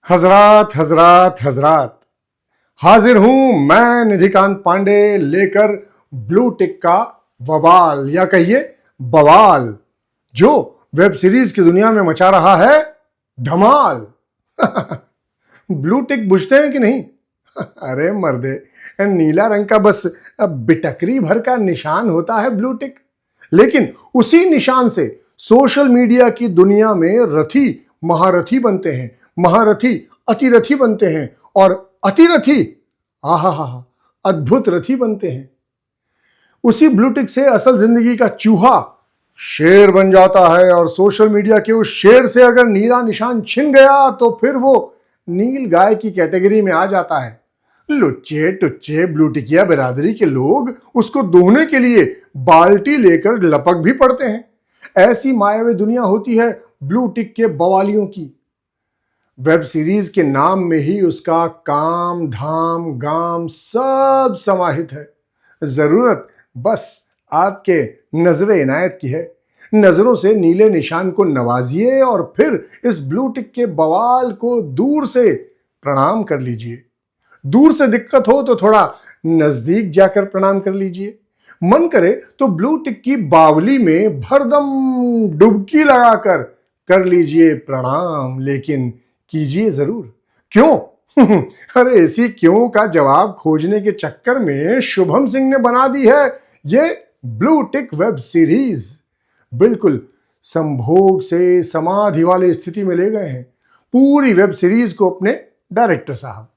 हजरात हजरात हजरात, हाजिर हूं मैं निधिकांत पांडे लेकर ब्लू टिक का वबाल या कहिए बवाल, जो वेब सीरीज की दुनिया में मचा रहा है धमाल। ब्लू टिक बुझते हैं कि नहीं? अरे मर्दे, नीला रंग का बस बिटकरी भर का निशान होता है ब्लू टिक, लेकिन उसी निशान से सोशल मीडिया की दुनिया में रथी महारथी बनते हैं, महारथी अतिरथी बनते हैं और अतिरथी आहा अद्भुत रथी बनते हैं। उसी ब्लू टिक से असल जिंदगी का चूहा शेर बन जाता है और सोशल मीडिया के उस शेर से अगर नीला निशान छिन गया तो फिर वो नील गाय की कैटेगरी में आ जाता है। लुच्चे टुच्चे ब्लू टिकिया बिरादरी के लोग उसको दोहने के लिए बाल्टी लेकर लपक भी पड़ते हैं। ऐसी मायावी दुनिया होती है ब्लू टिक के बवालियों की। वेब सीरीज के नाम में ही उसका काम धाम गाम सब समाहित है। जरूरत बस आपके नजरे इनायत की है। नजरों से नीले निशान को नवाजिए और फिर इस ब्लू टिक के बवाल को दूर से प्रणाम कर लीजिए। दूर से दिक्कत हो तो थोड़ा नजदीक जाकर प्रणाम कर लीजिए। मन करे तो ब्लू टिक की बावली में भरदम डुबकी लगाकर कर लीजिए प्रणाम, लेकिन कीजिए जरूर। क्यों? अरे इसी क्यों का जवाब खोजने के चक्कर में शुभम सिंह ने बना दी है ये ब्लू टिक वेब सीरीज। बिल्कुल संभोग से समाधि वाली स्थिति में ले गए हैं पूरी वेब सीरीज को अपने डायरेक्टर साहब।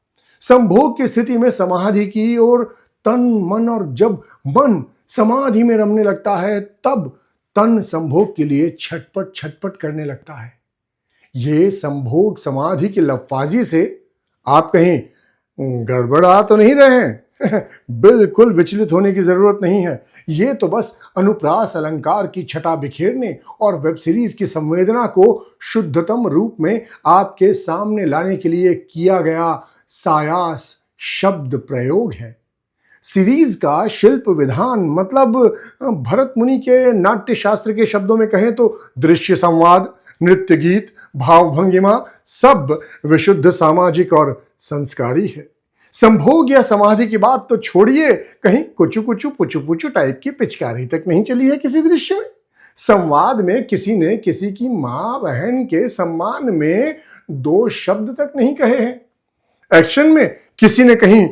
संभोग की स्थिति में समाधि की और तन मन, और जब मन समाधि में रमने लगता है तब तन संभोग के लिए छटपट छटपट करने लगता है। ये संभोग समाधि की लफाजी से आप कहीं गड़बड़ा तो नहीं रहे हैं? बिल्कुल विचलित होने की जरूरत नहीं है। ये तो बस अनुप्रास अलंकार की छटा बिखेरने और वेब सीरीज की संवेदना को शुद्धतम रूप में आपके सामने लाने के लिए किया गया सायास शब्द प्रयोग है। सीरीज का शिल्प विधान मतलब भरत मुनि के नाट्य शास्त्र के शब्दों में कहें तो दृश्य संवाद, नृत्य गीत, भाव भंगिमा सब विशुद्ध सामाजिक और संस्कारी है। संभोग या समाधि की बात तो छोड़िए, कहीं कुचु कुचु पुचु पुचु टाइप की पिचकारी तक नहीं चली है किसी दृश्य में। संवाद में किसी ने किसी की मां बहन के सम्मान में दो शब्द तक नहीं कहे हैं। एक्शन में किसी ने कहीं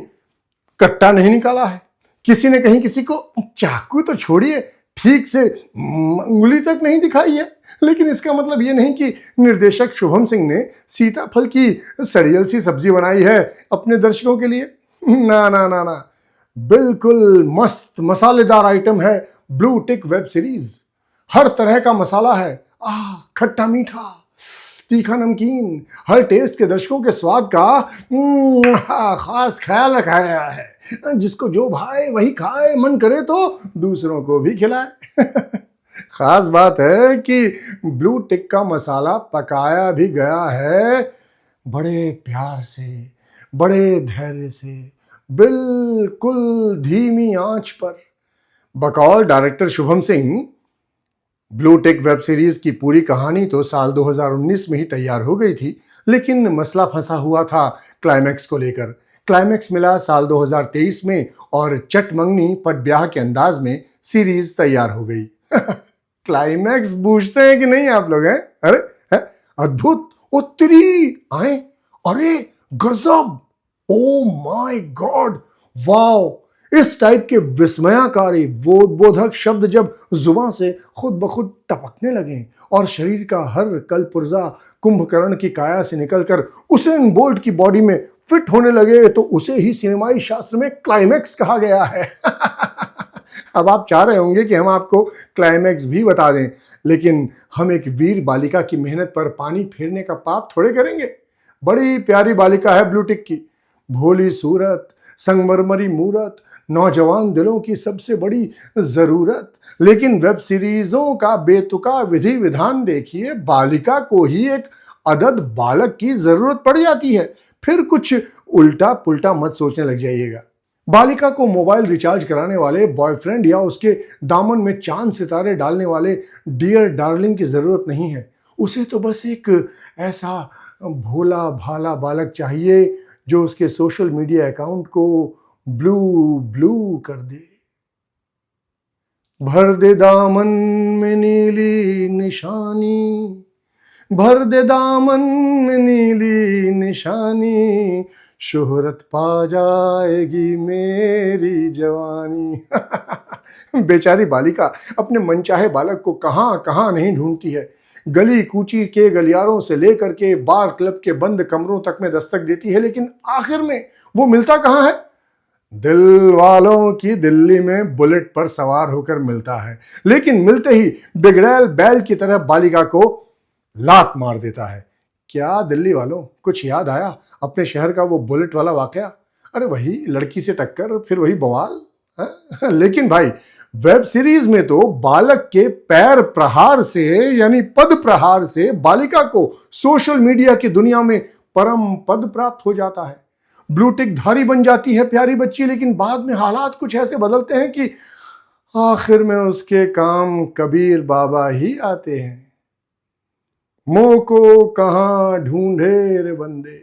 कट्टा नहीं निकाला है, किसी ने कहीं किसी को चाकू तो छोड़िए ठीक से उंगली तक नहीं दिखाई है। लेकिन इसका मतलब यह नहीं कि निर्देशक शुभम सिंह ने सीताफल की सड़ियल सी सब्जी बनाई है अपने दर्शकों के लिए। ना ना ना ना, बिल्कुल मस्त मसालेदार आइटम है ब्लू टिक वेब सीरीज। हर तरह का मसाला है, खट्टा मीठा तीखा नमकीन, हर टेस्ट के दर्शकों के स्वाद का खास ख्याल रखा गया है। जिसको जो भाए वही खाए, मन करे तो दूसरों को भी खिलाए। खास बात है कि ब्लू टिक का मसाला पकाया भी गया है बड़े प्यार से, बड़े धैर्य से, बिल्कुल धीमी आंच पर। बकौल director Shubham Singh, blue tick web series की पूरी कहानी तो साल 2019 में ही तैयार हो गई थी, लेकिन मसला फंसा हुआ था क्लाइमैक्स को लेकर। क्लाइमैक्स मिला साल 2023 में और चट मंगनी पट ब्याह के अंदाज में सीरीज तैयार हो गई। क्लाइमैक्स बूझते हैं कि नहीं आप लोग हैं? अरे है? अद्भुत, उत्तरी आए, अरे गजब, ओ माय गॉड, वाओ। इस टाइप के विस्मयकारी बोधक शब्द जब जुबान से खुद ब खुद टपकने लगे और शरीर का हर कल पुर्जा कुंभकर्ण की काया से निकलकर उसेन बोल्ट की बॉडी में फिट होने लगे तो उसे ही सिनेमाई शास्त्र में क्लाइमैक्स कहा गया है। अब आप चाह रहे होंगे कि हम आपको क्लाइमैक्स भी बता दें, लेकिन हम एक वीर बालिका की मेहनत पर पानी फेरने का पाप थोड़े करेंगे। बड़ी प्यारी बालिका है ब्लू टिक की, भोली सूरत, संगमरमरी मूरत, नौजवान दिलों की सबसे बड़ी जरूरत। लेकिन वेब सीरीजों का बेतुका विधि विधान देखिए, बालिका को ही एक अदद बालक की जरूरत पड़ जाती है। फिर कुछ उल्टा पुल्टा मत सोचने लग जाइएगा। बालिका को मोबाइल रिचार्ज कराने वाले बॉयफ्रेंड या उसके दामन में चांद सितारे डालने वाले डियर डार्लिंग की जरूरत नहीं है। उसे तो बस एक ऐसा भोला भाला बालक चाहिए जो उसके सोशल मीडिया अकाउंट को ब्लू ब्लू कर दे। भर दे दामन में नीली निशानी, भर दे दामन में नीली निशानी, शोहरत पा जाएगी मेरी जवानी। बेचारी बालिका अपने मनचाहे बालक को कहां कहां नहीं ढूंढती है। गली कूची के गलियारों से लेकर के बार क्लब के बंद कमरों तक में दस्तक देती है, लेकिन आखिर में वो मिलता कहां है? दिल वालों की दिल्ली में बुलेट पर सवार होकर मिलता है, लेकिन मिलते ही बिगड़ैल बैल की तरह बालिका को लात मार देता है। क्या दिल्ली वालों, कुछ याद आया अपने शहर का वो बुलेट वाला वाकया? अरे वही लड़की से टक्कर, फिर वही बवाल है? लेकिन भाई वेब सीरीज में तो बालक के पैर प्रहार से यानी पद प्रहार से बालिका को सोशल मीडिया की दुनिया में परम पद प्राप्त हो जाता है। ब्लू टिक धारी बन जाती है प्यारी बच्ची, लेकिन बाद में हालात कुछ ऐसे बदलते हैं कि आखिर में उसके काम कबीर बाबा ही आते हैं। मोह को कहां ढूंढे रे बंदे,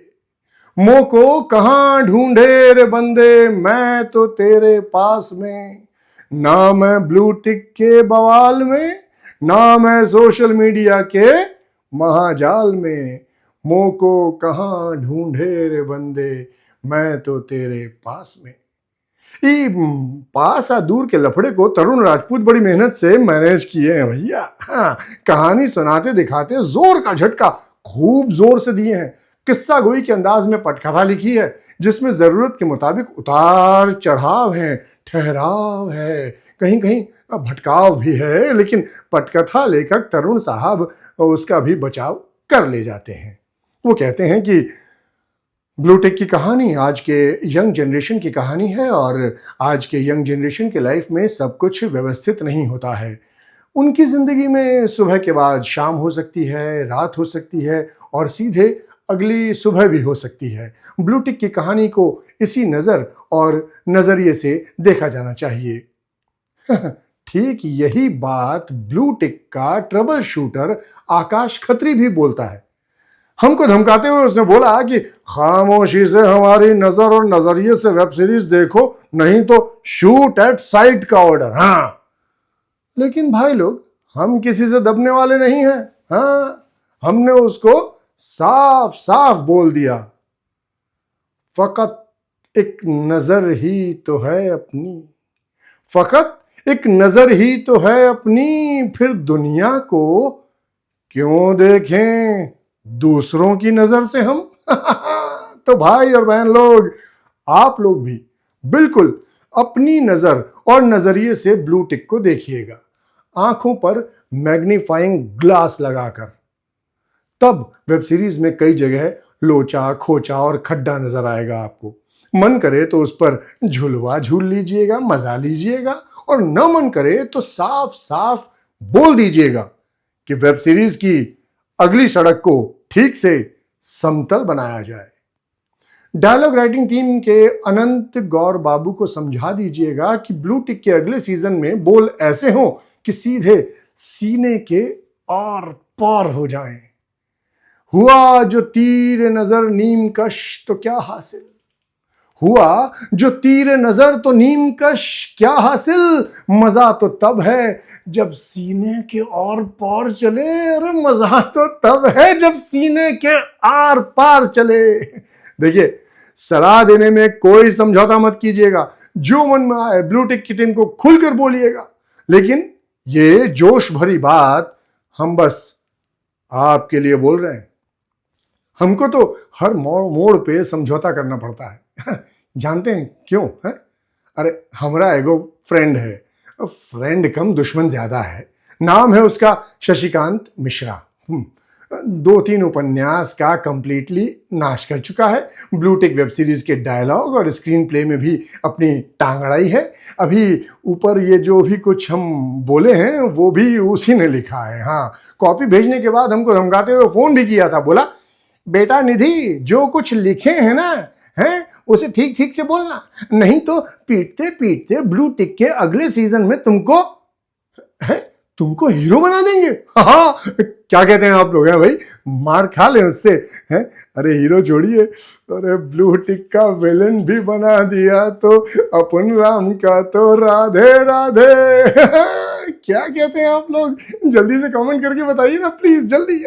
मोह को कहां ढूंढे रे बंदे, मैं तो तेरे पास में। ना मैं ब्लू टिक के बवाल में, ना मैं सोशल मीडिया के महाजाल में। मोह को कहां ढूंढे रे बंदे, मैं तो तेरे पास में। पास आ दूर के लफड़े को तरुण राजपूत बड़ी मेहनत से मैनेज किए हैं भैया। हाँ, कहानी सुनाते दिखाते जोर का झटका खूब जोर से दिए हैं। किस्सा गोई के अंदाज में पटकथा लिखी है, जिसमें जरूरत के मुताबिक उतार चढ़ाव है, ठहराव है, कहीं कहीं भटकाव भी है, लेकिन पटकथा लेखक तरुण साहब उसका भी बचाव कर ले जाते हैं। वो कहते हैं कि ब्लू टिक की कहानी आज के यंग जनरेशन की कहानी है, और आज के यंग जनरेशन के लाइफ में सब कुछ व्यवस्थित नहीं होता है। उनकी ज़िंदगी में सुबह के बाद शाम हो सकती है, रात हो सकती है, और सीधे अगली सुबह भी हो सकती है। ब्लू टिक की कहानी को इसी नज़र और नज़रिए से देखा जाना चाहिए। ठीक यही बात ब्लू टिक का ट्रबल शूटर आकाश खत्री भी बोलता है। हमको धमकाते हुए उसने बोला कि खामोशी से हमारी नजर और नजरिए से वेब सीरीज देखो, नहीं तो शूट एट साइट का ऑर्डर। हाँ, लेकिन भाई लोग, हम किसी से दबने वाले नहीं हैं। हाँ, हमने उसको साफ साफ बोल दिया, फकत एक नजर ही तो है अपनी, फकत एक नजर ही तो है अपनी, फिर दुनिया को क्यों देखें दूसरों की नजर से हम। तो भाई और बहन लोग, आप लोग भी बिल्कुल अपनी नजर और नजरिए से ब्लू टिक को देखिएगा, आंखों पर मैग्नीफाइंग ग्लास लगाकर। तब वेब सीरीज में कई जगह लोचा खोचा और खड्डा नजर आएगा आपको। मन करे तो उस पर झुलवा झूल लीजिएगा, मजा लीजिएगा, और न मन करे तो साफ साफ बोल दीजिएगा कि वेब सीरीज की अगली सड़क को ठीक से समतल बनाया जाए। डायलॉग राइटिंग टीम के अनंत गौर बाबू को समझा दीजिएगा कि ब्लू टिक के अगले सीजन में बोल ऐसे हों कि सीधे सीने के आर पार हो जाएं। हुआ जो तीर नजर नीम कश तो क्या हासिल, हुआ जो तीर नजर तो नीम कश क्या हासिल, मजा तो तब है जब सीने के आर पार चले। अरे मजा तो तब है जब सीने के आर पार चले। देखिए, सलाह देने में कोई समझौता मत कीजिएगा, जो मन में आए ब्लू टिक की टीम को खुलकर बोलिएगा, लेकिन ये जोश भरी बात हम बस आपके लिए बोल रहे हैं। हमको तो हर मोड़ पे समझौता करना पड़ता है। जानते हैं क्यों है? अरे हमारा एगो फ्रेंड है, फ्रेंड कम दुश्मन ज्यादा है। नाम है उसका शशिकांत मिश्रा। 2-3 उपन्यास का कंप्लीटली नाश कर चुका है। ब्लू टिक वेब सीरीज के डायलॉग और स्क्रीन प्ले में भी अपनी टांग अड़ाई है। अभी ऊपर ये जो भी कुछ हम बोले हैं वो भी उसी ने लिखा है। हाँ, कॉपी भेजने के बाद हमको धमकाते हुए फोन भी किया था। बोला, बेटा निधि, जो कुछ लिखे हैं ना हैं उसे ठीक ठीक से बोलना, नहीं तो पीटते पीटते ब्लू टिक के अगले सीजन में तुमको है तुमको हीरो बना देंगे। हाँ, क्या कहते हैं आप लोग हैं भाई, मार खा ले उससे हैं। अरे हीरो छोड़िए, अरे ब्लू टिक का विलन भी बना दिया तो अपन राम का तो राधे राधे। क्या कहते हैं आप लोग, जल्दी से कमेंट करके बताइए ना प्लीज, जल्दी।